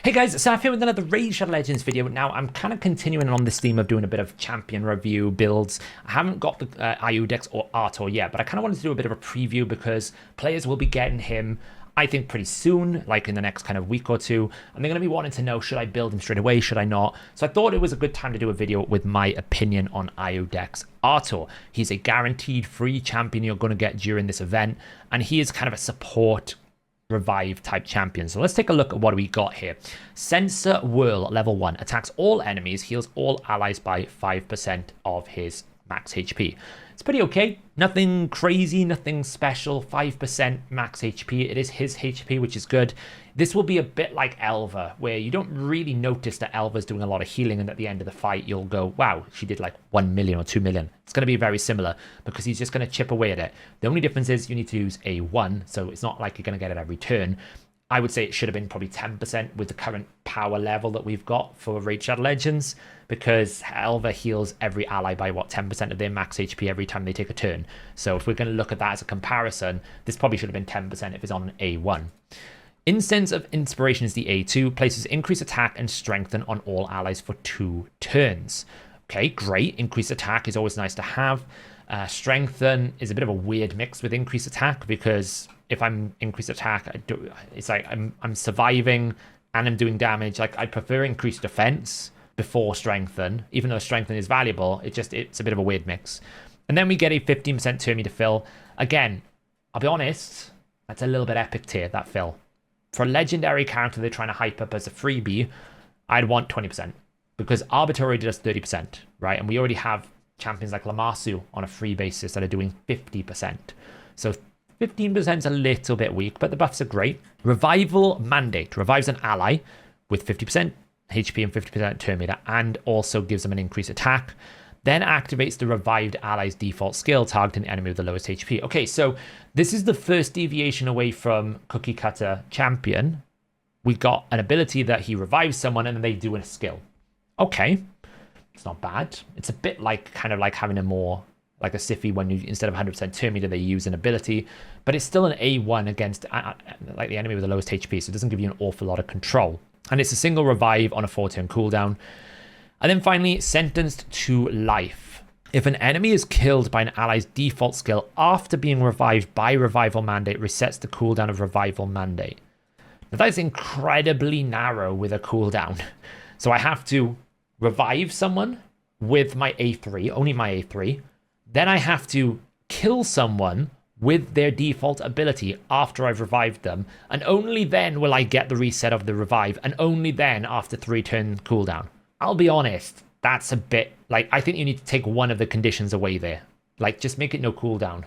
Hey guys, Saf here with another Raid Shadow Legends video. Now, I'm kind of continuing on this theme of doing a bit of champion review builds. I haven't got the Iudex Artor yet, but I kind of wanted to do a bit of a preview because players will be getting him, I think, pretty soon, like in the next kind of week or two. And they're going to be wanting to know, should I build him straight away, should I not? So I thought it was a good time to do a video with my opinion on Iudex Artor. He's a guaranteed free champion you're going to get during this event, and he is kind of a support revive type champion. So let's take a look at what we got here. Sensor Whirl level 1 attacks all enemies, heals all allies by 5% of his max HP. It's pretty okay, nothing crazy, nothing special. 5% max HP. It is his HP, which is good. This will be a bit like Elva, where you don't really notice that Elva's doing a lot of healing, and at the end of the fight you'll go, wow, she did like 1 million or 2 million. It's going to be very similar because he's just going to chip away at it. The only difference is you need to use a 1, so it's not like you're going to get it every turn. I would say it should have been probably 10% with the current power level that we've got for Raid Shadow Legends, because Elva heals every ally by, what, 10% of their max HP every time they take a turn. So if we're going to look at that as a comparison, this probably should have been 10% if it's on A1. Incense of Inspiration is the A2, places increased attack and strengthen on all allies for 2 turns. Okay, great. Increased attack is always nice to have. Strengthen is a bit of a weird mix with increased attack, because if I'm increased attack, it's like I'm surviving and I'm doing damage. Like, I prefer increased defense before strengthen, even though strengthen is valuable. It's a bit of a weird mix. And then we get a 15% turn meter fill. Again, I'll be honest, that's a little bit epic tier, that fill. For a legendary character they're trying to hype up as a freebie, I'd want 20%, because Arbiter already does 30%, right? And we already have champions like Lamassu on a free basis that are doing 50%. So 15% is a little bit weak, but the buffs are great. Revival Mandate revives an ally with 50% HP and 50% turn meter, and also gives them an increased attack. Then activates the revived ally's default skill, targeting the enemy with the lowest HP. Okay, so this is the first deviation away from cookie cutter champion. We got an ability that he revives someone and then they do a skill. Okay, it's not bad. It's a bit like, kind of like having a more, like a Siffy, when you, instead of 100% turn meter, they use an ability, but it's still an A1 against like the enemy with the lowest HP, so it doesn't give you an awful lot of control. And it's a single revive on a 4-turn cooldown. And then finally, Sentenced to Life. If an enemy is killed by an ally's default skill after being revived by Revival Mandate, resets the cooldown of Revival Mandate. Now, that is incredibly narrow with a cooldown. So I have to revive someone with my A3, only my A3. Then I have to kill someone with their default ability after I've revived them. And only then will I get the reset of the revive. And only then after 3-turn cooldown. I'll be honest, that's a bit, like, I think you need to take one of the conditions away there. Like, just make it no cooldown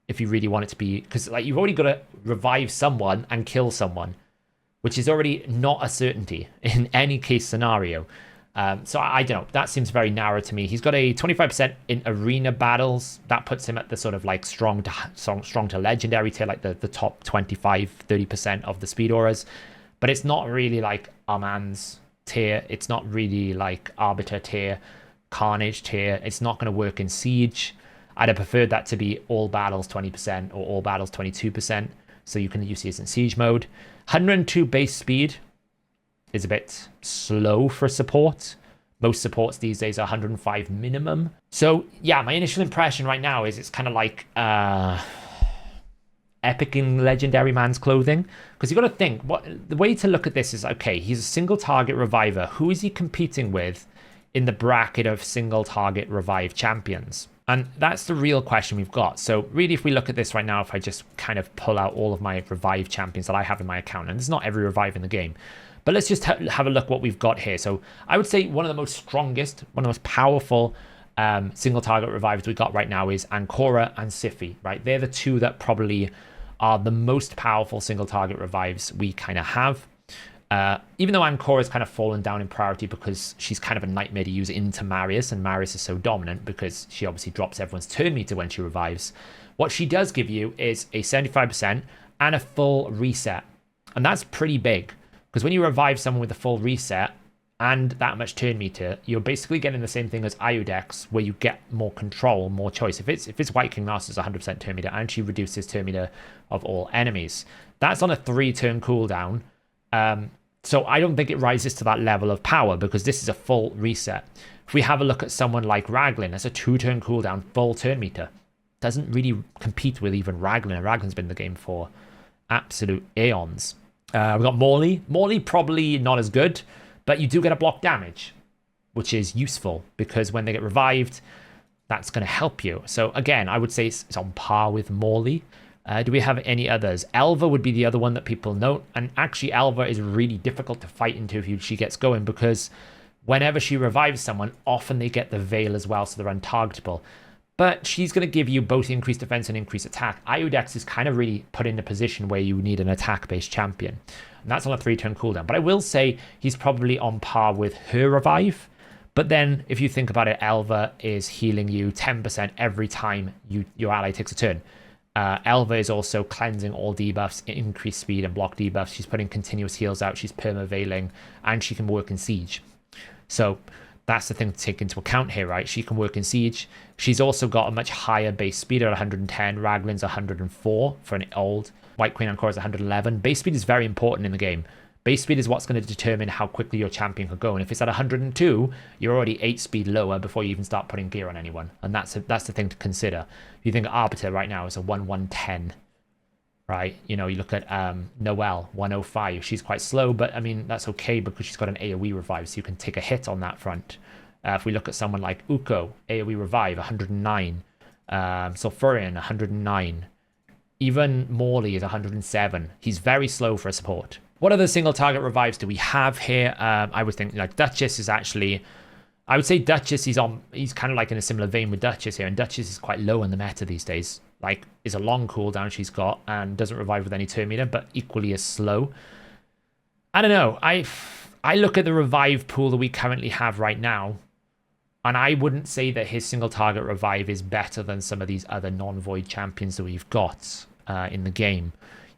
if you really want it to be, because, like, you've already got to revive someone and kill someone, which is already not a certainty in any case scenario. So I don't know, that seems very narrow to me. He's got a 25% in arena battles. That puts him at the sort of like strong to legendary tier, like the top 25-30% of the speed auras. But it's not really like Arman's tier. It's not really like Arbiter tier, Carnage tier. It's not going to work in Siege. I'd have preferred that to be all battles 20% or all battles 22%, so you can use these in Siege mode. 102 base speed is a bit slow for support. Most supports these days are 105 minimum. So yeah, my initial impression right now is it's kind of like epic in legendary man's clothing, because you got to think, what the way to look at this is, okay, he's a single target reviver. Who is he competing with in the bracket of single target revive champions? And that's the real question we've got. So really, if we look at this right now, if I just kind of pull out all of my revive champions that I have in my account, and there's not every revive in the game, but let's just have a look what we've got here. So I would say one of the most strongest, one of the most powerful single target revives we got right now is Ancora and Siffy, right? They're the two that probably are the most powerful single target revives we kind of have. Even though Ancora's kind of fallen down in priority because she's kind of a nightmare to use into Marius, and Marius is so dominant because she obviously drops everyone's turn meter when she revives. What she does give you is a 75% and a full reset. And that's pretty big, because when you revive someone with a full reset and that much turn meter, you're basically getting the same thing as Iudex, where you get more control, more choice. If it's White King Master's 100% turn meter, and she reduces turn meter of all enemies. That's on a 3-turn cooldown. So I don't think it rises to that level of power because this is a full reset. If we have a look at someone like Raglan, that's a 2-turn cooldown, full turn meter. Doesn't really compete with even Raglan. Raglan's been in the game for absolute aeons. We got Morley. Morley probably not as good, but you do get a block damage, which is useful because when they get revived, that's going to help you. So again, I would say it's on par with Morley. Do we have any others? Elva would be the other one that people note. And actually, Elva is really difficult to fight into if she gets going because whenever she revives someone, often they get the Veil as well, so they're untargetable. But she's going to give you both increased defense and increased attack. Iudex is kind of really put in a position where you need an attack-based champion. And that's on a 3-turn cooldown. But I will say he's probably on par with her revive. But then, if you think about it, Elva is healing you 10% every time your ally takes a turn. Elva is also cleansing all debuffs, increased speed and block debuffs. She's putting continuous heals out. She's perma-veiling, and she can work in siege. So that's the thing to take into account here, right? She can work in siege. She's also got a much higher base speed at 110. Raglan's 104 for an old. White Queen Encore is 111. Base speed is very important in the game. Base speed is what's going to determine how quickly your champion can go. And if it's at 102, you're already 8 speed lower before you even start putting gear on anyone. And that's the thing to consider. If you think Arbiter right now is a 110, right? You know, you look at Noelle, 105. She's quite slow, but I mean, that's okay because she's got an AoE revive, so you can take a hit on that front. If we look at someone like Uko, AoE revive, 109. Sulfurion, 109. Even Morley is 107. He's very slow for a support. What other single target revives do we have here? I would think like Duchess is actually, I would say Duchess he's kind of like in a similar vein with Duchess here, and Duchess is quite low in the meta these days. Like, is a long cooldown she's got and doesn't revive with any turn meter, but equally as slow. I don't know. I look at the revive pool that we currently have right now, and I wouldn't say that his single target revive is better than some of these other non-void champions that we've got in the game.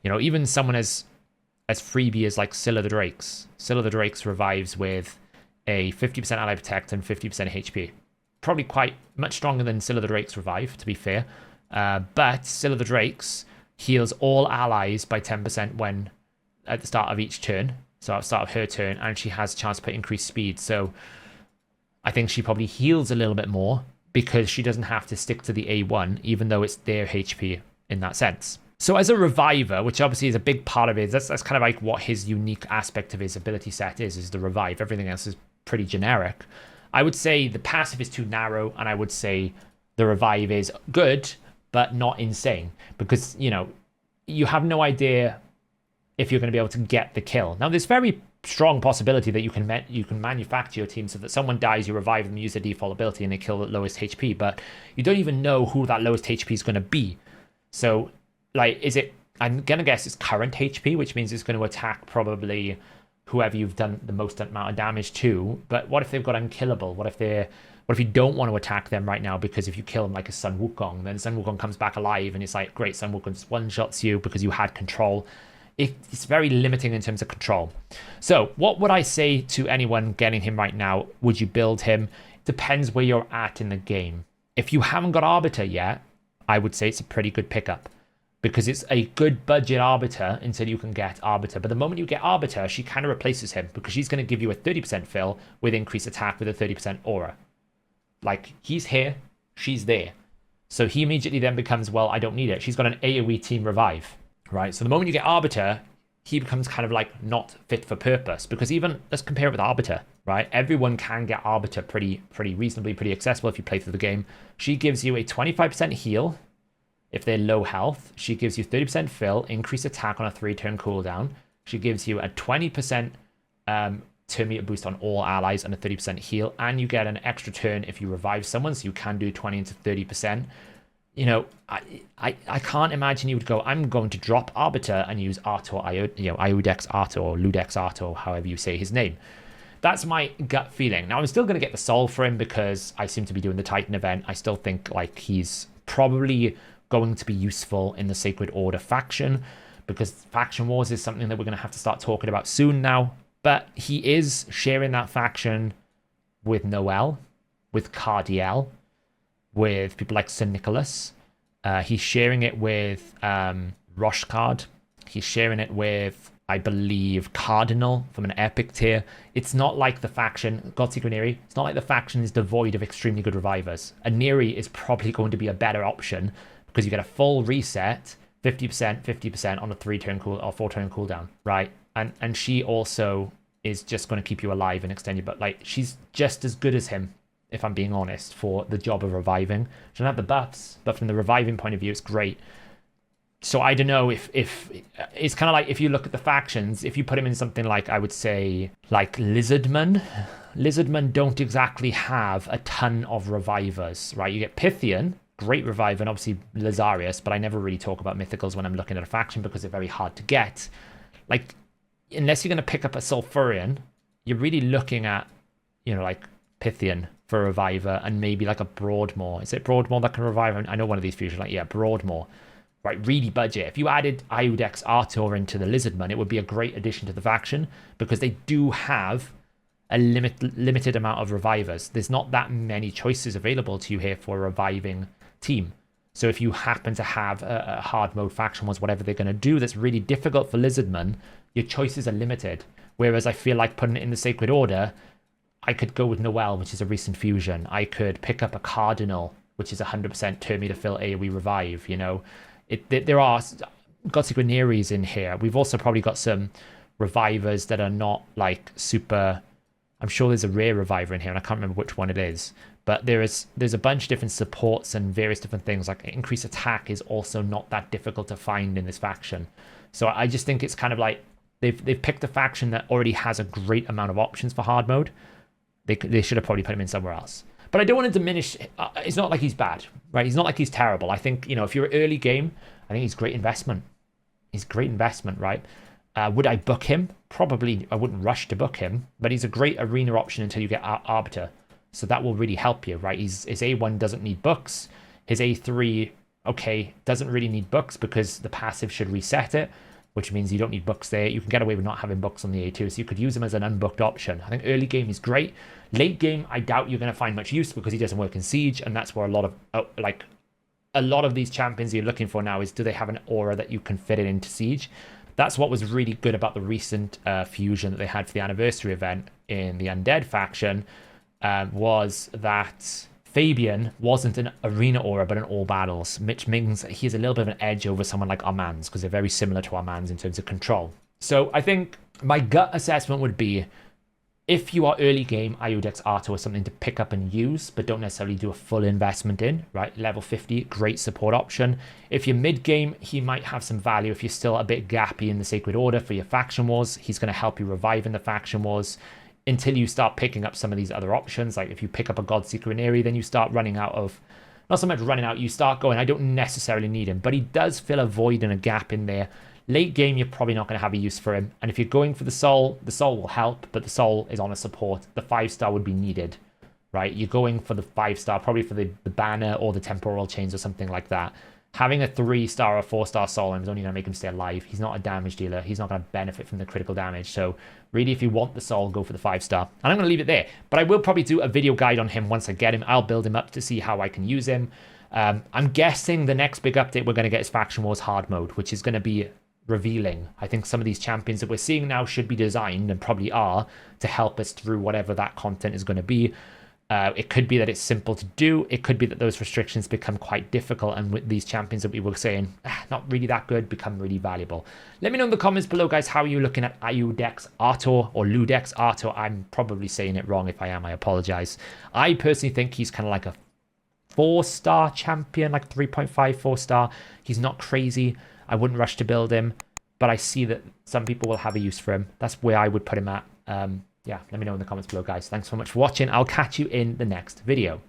You know, even someone as freebie as like Scylla the Drakes. Scylla the Drakes revives with a 50% ally protect and 50% HP. Probably quite much stronger than Scylla the Drakes revive, to be fair. But Scylla the Drakes heals all allies by 10% when at the start of each turn. So at the start of her turn, and she has a chance to put increased speed. So I think she probably heals a little bit more because she doesn't have to stick to the A1, even though it's their HP in that sense. So as a reviver, which obviously is a big part of it, that's kind of like what his unique aspect of his ability set is the revive. Everything else is pretty generic. I would say the passive is too narrow, and I would say the revive is good, but not insane. Because, you know, you have no idea if you're going to be able to get the kill. Now, there's very strong possibility that you can manufacture your team so that someone dies, you revive them, use their default ability, and they kill at lowest HP. But you don't even know who that lowest HP is going to be. So, like, I'm going to guess it's current HP, which means it's going to attack probably whoever you've done the most amount of damage to. But what if they've got unkillable? What if you don't want to attack them right now because if you kill them like a Sun Wukong, then Sun Wukong comes back alive and it's like, great, Sun Wukong just one-shots you because you had control. It's very limiting in terms of control. So what would I say to anyone getting him right now? Would you build him? Depends where you're at in the game. If you haven't got Arbiter yet, I would say it's a pretty good pickup because it's a good budget Arbiter until you can get Arbiter. But the moment you get Arbiter, she kind of replaces him because she's going to give you a 30% fill with increased attack with a 30% aura. Like, he's here, she's there. So he immediately then becomes, well, I don't need it. She's got an AoE team revive, right? So the moment you get Arbiter, he becomes kind of like not fit for purpose because even, let's compare it with Arbiter, right? Everyone can get Arbiter pretty reasonably, pretty accessible if you play through the game. She gives you a 25% heal if they're low health. She gives you 30% fill, increased attack on a 3-turn cooldown. She gives you a 20% turn meter boost on all allies and a 30% heal, and you get an extra turn if you revive someone, so you can do 20 into 30%. You know, I can't imagine you would go, I'm going to drop Arbiter and use Artor, Iudex Artor or Iudex Artor, however you say his name. That's my gut feeling. Now, I'm still going to get the soul for him because I seem to be doing the Titan event. I still think like he's probably going to be useful in the Sacred Order faction because faction wars is something that we're going to have to start talking about soon now. But he is sharing that faction with Noelle, with Cardiel, with people like Sir Nicholas. He's sharing it with Roshkard. He's sharing it with I believe, Cardinal from an epic tier. It's not like the faction, Godseeker Neri, it's not like the faction is devoid of extremely good revivers. A Neri is probably going to be a better option because you get a full reset, 50%, 50% on a 3-turn cool or 4-turn cooldown, right? And she also is just going to keep you alive and extend you, but like she's just as good as him, if I'm being honest, for the job of reviving. She doesn't have the buffs, but from the reviving point of view, it's great. So I don't know if it's kind of like if you look at the factions, if you put him in something like, I would say, like Lizardmen. Lizardmen don't exactly have a ton of revivers, right? You get Pythian, great reviver, and obviously Lazarius, but I never really talk about mythicals when I'm looking at a faction because they're very hard to get. Like, unless you're going to pick up a Sulfurian, you're really looking at, you know, like Pythian for a reviver and maybe like a Broadmoor. Is it Broadmoor that can revive? I know one of these fusions, like, yeah, Broadmoor. Right, really budget. If you added Iudex Artor into the Lizardman, it would be a great addition to the faction because they do have a limited amount of revivers. There's not that many choices available to you here for a reviving team. So if you happen to have a hard mode faction was whatever they're going to do that's really difficult for Lizardman, your choices are limited. Whereas I feel like putting it in the Sacred Order, I could go with Noel, which is a recent fusion. I could pick up a Cardinal, which is 100% turn me to fill AoE revive, you know. There are Godseeker Neris in here. We've also probably got some revivers that are not like super. I'm sure there's a rare reviver in here, and I can't remember which one it is. But there's a bunch of different supports and various different things. Like increased attack is also not that difficult to find in this faction. So I just think it's kind of like they've picked a faction that already has a great amount of options for hard mode. They should have probably put him in somewhere else. But I don't want to diminish. It's not like he's bad, right? He's not like he's terrible. I think, you know, if you're early game, I think he's great investment. He's great investment, right? Would I book him? Probably I wouldn't rush to book him, but he's a great arena option until you get Arbiter. So that will really help you, right? His A1 doesn't need books. His A3, okay, doesn't really need books because the passive should reset it, which means you don't need books there. You can get away with not having books on the A2, so you could use him as an unbooked option. I think early game is great. Late game, I doubt you're going to find much use because he doesn't work in Siege, and that's where a lot of these champions you're looking for now is, do they have an aura that you can fit it into Siege? That's what was really good about the recent fusion that they had for the anniversary event in the Undead faction, was that Fabian wasn't an arena aura, but in all battles, which means he has a little bit of an edge over someone like Armand's because they're very similar to Armand's in terms of control. So I think my gut assessment would be, if you are early game, Iudex Artor is something to pick up and use, but don't necessarily do a full investment in, right? Level 50, great support option. If you're mid game, he might have some value. If you're still a bit gappy in the Sacred Order for your faction wars, he's going to help you revive in the faction wars until you start picking up some of these other options. Like if you pick up a Godseeker in Eri, then you start running out of, not so much running out, you start going, I don't necessarily need him, but he does fill a void and a gap in there. Late game, you're probably not going to have a use for him. And if you're going for the soul will help, but the soul is on a support. The 5-star would be needed, right? You're going for the 5-star, probably for the banner or the temporal chains or something like that. Having a 3-star or 4-star soul is only going to make him stay alive. He's not a damage dealer. He's not going to benefit from the critical damage. So really, if you want the soul, go for the 5-star. And I'm going to leave it there. But I will probably do a video guide on him once I get him. I'll build him up to see how I can use him. I'm guessing the next big update we're going to get is Faction Wars Hard Mode, which is going to be revealing. I think some of these champions that we're seeing now should be designed, and probably are, to help us through whatever that content is going to be. It could be that it's simple to do. It could be that those restrictions become quite difficult, and with these champions that we were saying, not really that good, become really valuable. Let me know in the comments below, guys, how are you looking at Iudex Artor or Iudex Artor? I'm probably saying it wrong. If I am, I apologize. I personally think he's kind of like a 4-star champion, like 3.5, 4-star. He's not crazy. I wouldn't rush to build him, but I see that some people will have a use for him. That's where I would put him at. Yeah, let me know in the comments below, guys. Thanks so much for watching. I'll catch you in the next video.